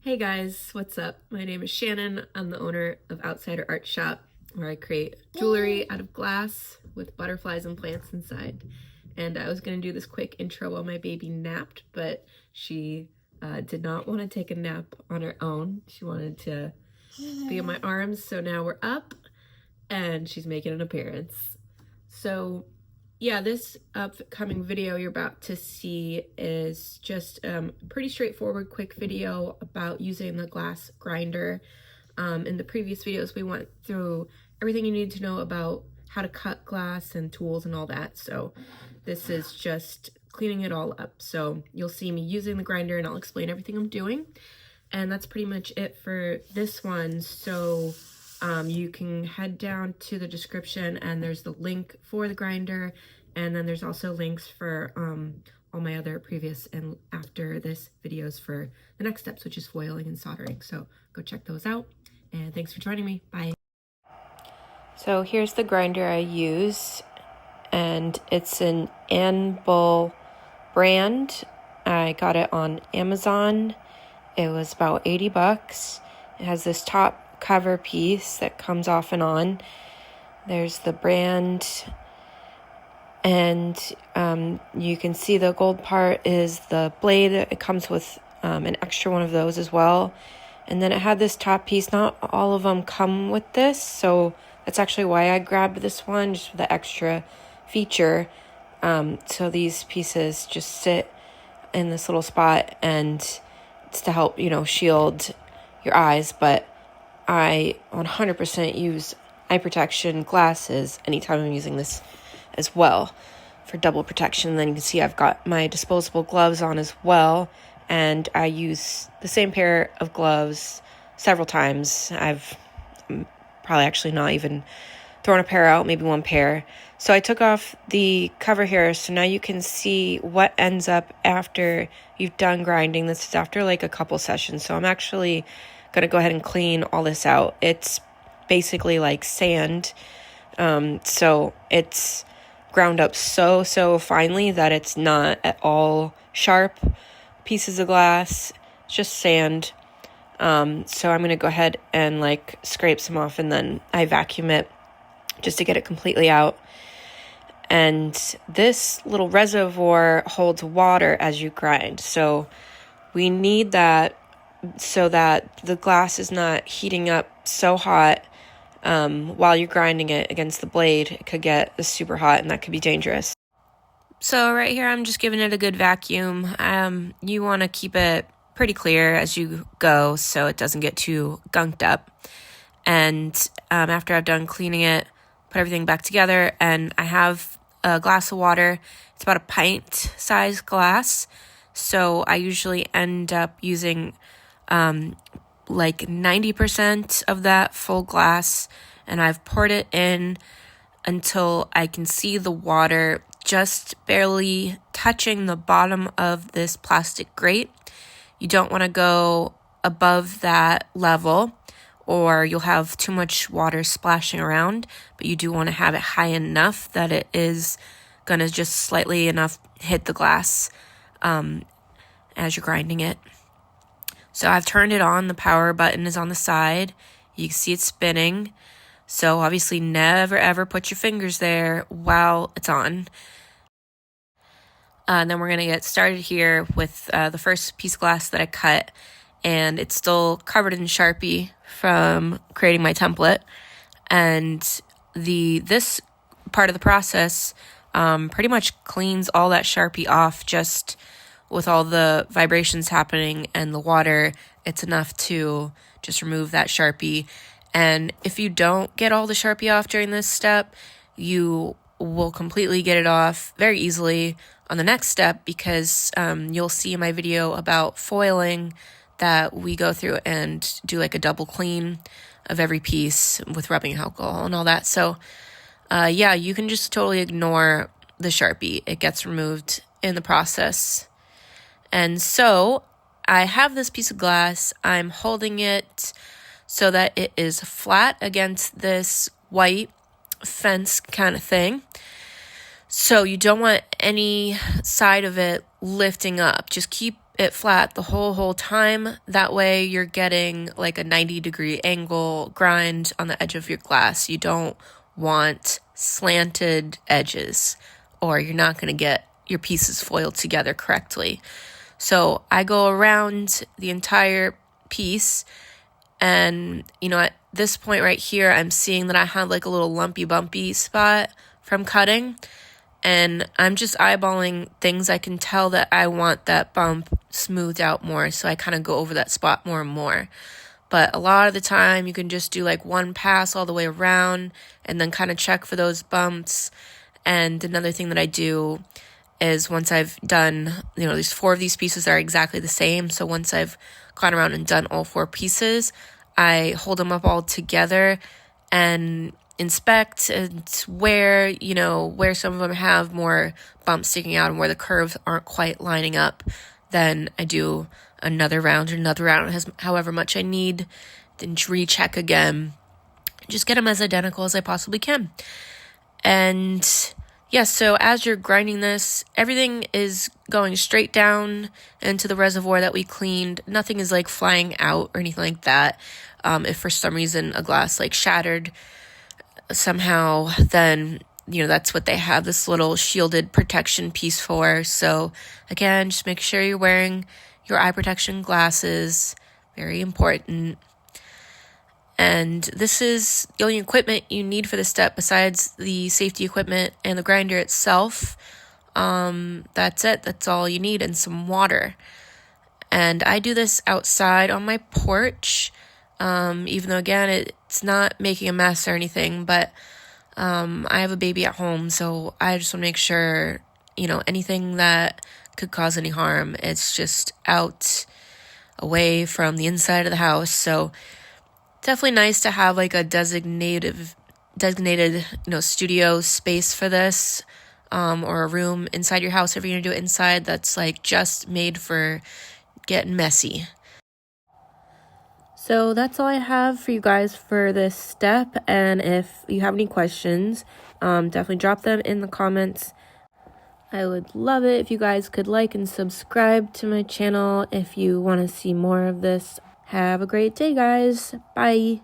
Hey guys, what's up? My name is Shannon. I'm the owner of Outsider Art Shop, where I create jewelry out of glass with butterflies and plants inside. And I was going to do this quick intro while my baby napped, but she did not want to take a nap on her own. She wanted to be in my arms, so now we're up and she's making an appearance. So yeah, this upcoming video you're about to see is just a pretty straightforward, quick video about using the glass grinder. In the previous videos, we went through everything you need to know about how to cut glass and tools and all that. So this is just cleaning it all up. So you'll see me using the grinder and I'll explain everything I'm doing. And that's pretty much it for this one. So you can head down to the description and there's the link for the grinder, and then there's also links for all my other previous and after this videos for the next steps, which is foiling and soldering. So go check those out, and thanks for joining me. Bye. So here's the grinder I use, and it's an Anvil brand. I got it on Amazon. It was about 80 bucks. It has this top cover piece that comes off and on. There's the brand, and you can see the gold part is the blade. It comes with an extra one of those as well. And then it had this top piece. Not all of them come with this, so that's actually why I grabbed this one, just for the extra feature. So these pieces just sit in this little spot, and it's to help, shield your eyes. But I 100% use eye protection glasses anytime I'm using this as well for double protection. Then you can see I've got my disposable gloves on as well, and I use the same pair of gloves several times. I've probably actually not even thrown a pair out, maybe one pair. So I took off the cover here, so now you can see what ends up after you've done grinding. This is after like a couple sessions, so I'm actually going to go ahead and clean all this out. It's basically like sand, so it's ground up so finely that it's not at all sharp pieces of glass. It's just sand. So I'm going to go ahead and scrape some off, and then I vacuum it just to get it completely out. And this little reservoir holds water as you grind, so we need that so that the glass is not heating up so hot while you're grinding it against the blade. It could get super hot, and that could be dangerous. So right here, I'm just giving it a good vacuum. You want to keep it pretty clear as you go so it doesn't get too gunked up. And after I've done cleaning it, put everything back together, and I have a glass of water. It's about a pint size glass. So I usually end up using 90% of that full glass, and I've poured it in until I can see the water just barely touching the bottom of this plastic grate. You don't want to go above that level, or you'll have too much water splashing around, but you do want to have it high enough that it is going to just slightly enough hit the glass as you're grinding it. So I've turned it on. The power button is on the side. You can see it spinning. So obviously never ever put your fingers there while it's on. And then we're going to get started here with the first piece of glass that I cut. And it's still covered in Sharpie from creating my template. And this part of the process pretty much cleans all that Sharpie off. Just with all the vibrations happening and the water, it's enough to just remove that Sharpie. And if you don't get all the Sharpie off during this step, you will completely get it off very easily on the next step, because you'll see in my video about foiling that we go through and do a double clean of every piece with rubbing alcohol and all that. So yeah, you can just totally ignore the Sharpie. It gets removed in the process. And so I have this piece of glass. I'm holding it so that it is flat against this white fence kind of thing. So you don't want any side of it lifting up. Just keep it flat the whole time. That way you're getting like a 90-degree angle grind on the edge of your glass. You don't want slanted edges, or you're not going to get your pieces foiled together correctly. So I go around the entire piece, and at this point right here, I'm seeing that I have like a little lumpy bumpy spot from cutting, and I'm just eyeballing things I can tell that I want that bump smoothed out more, so I kind of go over that spot more and more. But a lot of the time you can just do like one pass all the way around and then kind of check for those bumps. And another thing that I do is, once I've done, there's 4 of these pieces that are exactly the same. So once I've gone around and done all 4 pieces, I hold them up all together and inspect and where some of them have more bumps sticking out and where the curves aren't quite lining up. Then I do another round, however much I need, then recheck again, just get them as identical as I possibly can. And yes, so as you're grinding this, everything is going straight down into the reservoir that we cleaned. Nothing is like flying out or anything like that. If for some reason a glass like shattered somehow, then that's what they have this little shielded protection piece for. So again, just make sure you're wearing your eye protection glasses, very important. And this is the only equipment you need for this step besides the safety equipment and the grinder itself. That's it. That's all you need, and some water. And I do this outside on my porch, even though, again, it's not making a mess or anything, but I have a baby at home, so I just want to make sure, anything that could cause any harm, it's just out away from the inside of the house. So definitely nice to have like a designated studio space for this, or a room inside your house if you're gonna do it inside, that's like just made for getting messy. So that's all I have for you guys for this step, and if you have any questions, definitely drop them in the comments. I would love it if you guys could like and subscribe to my channel if you want to see more of this. Have a great day, guys. Bye.